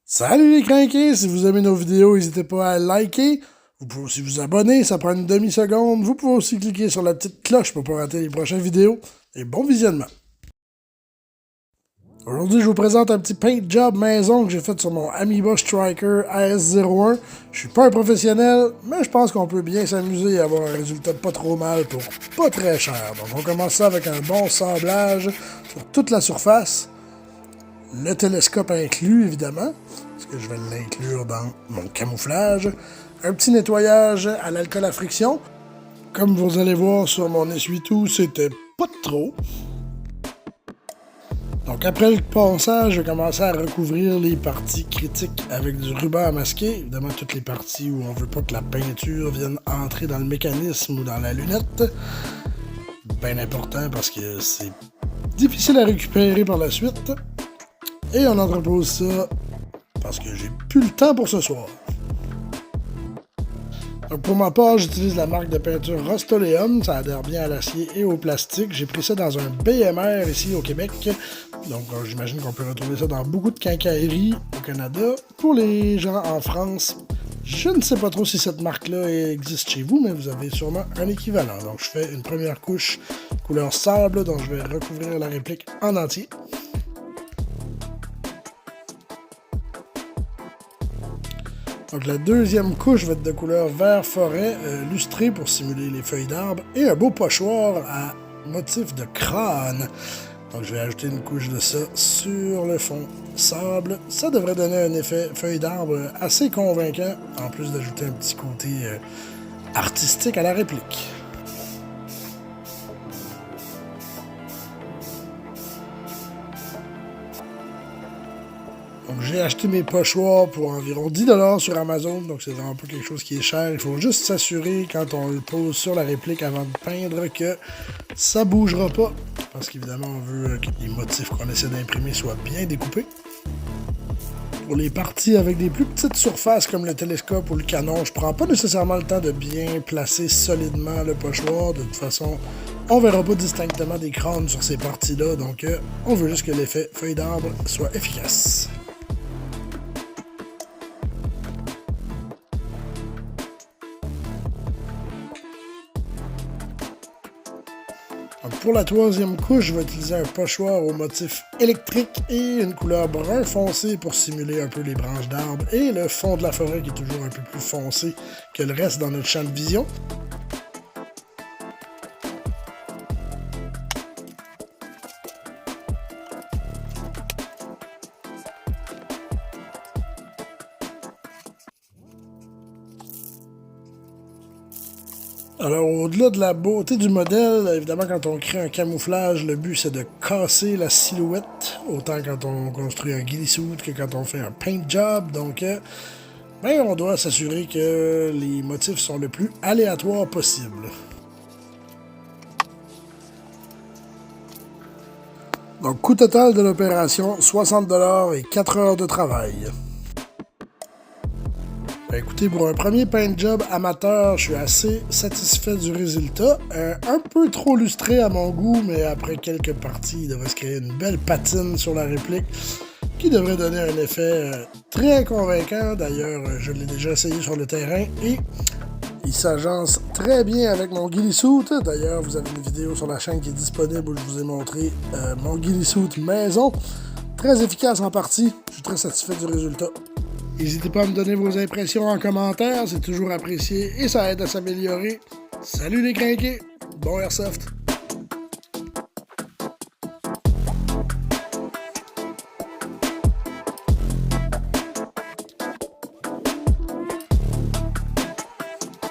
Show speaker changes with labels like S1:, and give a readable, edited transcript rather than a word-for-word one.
S1: Salut les crinqués! Si vous aimez nos vidéos, n'hésitez pas à liker. Vous pouvez aussi vous abonner, ça prend une demi-seconde. Vous pouvez aussi cliquer sur la petite cloche pour ne pas rater les prochaines vidéos. Et bon visionnement! Aujourd'hui, je vous présente un petit paint job maison que j'ai fait sur mon Amoeba Striker AS01. Je suis pas un professionnel, mais je pense qu'on peut bien s'amuser et avoir un résultat pas trop mal pour pas très cher. Donc on commence ça avec un bon sablage sur toute la surface. Le télescope inclus, évidemment, parce que je vais l'inclure dans mon camouflage. Un petit nettoyage à l'alcool à friction. Comme vous allez voir sur mon essuie-tout, c'était pas de trop. Donc après le passage, je vais commencer à recouvrir les parties critiques avec du ruban à masquer. Évidemment, toutes les parties où on veut pas que la peinture vienne entrer dans le mécanisme ou dans la lunette. Bien important parce que c'est difficile à récupérer par la suite. Et on entrepose ça parce que j'ai plus le temps pour ce soir. Donc pour ma part, j'utilise la marque de peinture Rust-Oleum. Ça adhère bien à l'acier et au plastique. J'ai pris ça dans un BMR ici au Québec. Donc j'imagine qu'on peut retrouver ça dans beaucoup de quincailleries au Canada. Pour les gens en France, je ne sais pas trop si cette marque-là existe chez vous, mais vous avez sûrement un équivalent. Donc je fais une première couche couleur sable, dont je vais recouvrir la réplique en entier. Donc la deuxième couche va être de couleur vert forêt, lustré pour simuler les feuilles d'arbre, et un beau pochoir à motif de crâne. Donc je vais ajouter une couche de ça sur le fond sable. Ça devrait donner un effet feuille d'arbre assez convaincant, en plus d'ajouter un petit côté artistique à la réplique. Donc j'ai acheté mes pochoirs pour environ 10$ sur Amazon, donc c'est vraiment pas quelque chose qui est cher. Il faut juste s'assurer quand on le pose sur la réplique avant de peindre que ça bougera pas, parce qu'évidemment on veut que les motifs qu'on essaie d'imprimer soient bien découpés. Pour les parties avec des plus petites surfaces comme le télescope ou le canon, je prends pas nécessairement le temps de bien placer solidement le pochoir. De toute façon, on verra pas distinctement des crânes sur ces parties-là, donc on veut juste que l'effet feuille d'arbre soit efficace. Donc pour la troisième couche, je vais utiliser un pochoir au motif électrique et une couleur brun foncé pour simuler un peu les branches d'arbres et le fond de la forêt qui est toujours un peu plus foncé que le reste dans notre champ de vision. Alors, au-delà de la beauté du modèle, évidemment, quand on crée un camouflage, le but, c'est de casser la silhouette, autant quand on construit un ghillie suit que quand on fait un paint job. Donc, on doit s'assurer que les motifs sont le plus aléatoires possible. Donc, coût total de l'opération, 60$ et 4 heures de travail. Écoutez, pour un premier paint job amateur, je suis assez satisfait du résultat. Un peu trop lustré à mon goût, mais après quelques parties, il devrait se créer une belle patine sur la réplique qui devrait donner un effet très convaincant. D'ailleurs, je l'ai déjà essayé sur le terrain et il s'agence très bien avec mon ghillie suit. D'ailleurs, vous avez une vidéo sur la chaîne qui est disponible où je vous ai montré mon ghillie suit maison. Très efficace en partie. Je suis très satisfait du résultat. N'hésitez pas à me donner vos impressions en commentaire, c'est toujours apprécié et ça aide à s'améliorer. Salut les crinqués, bon airsoft!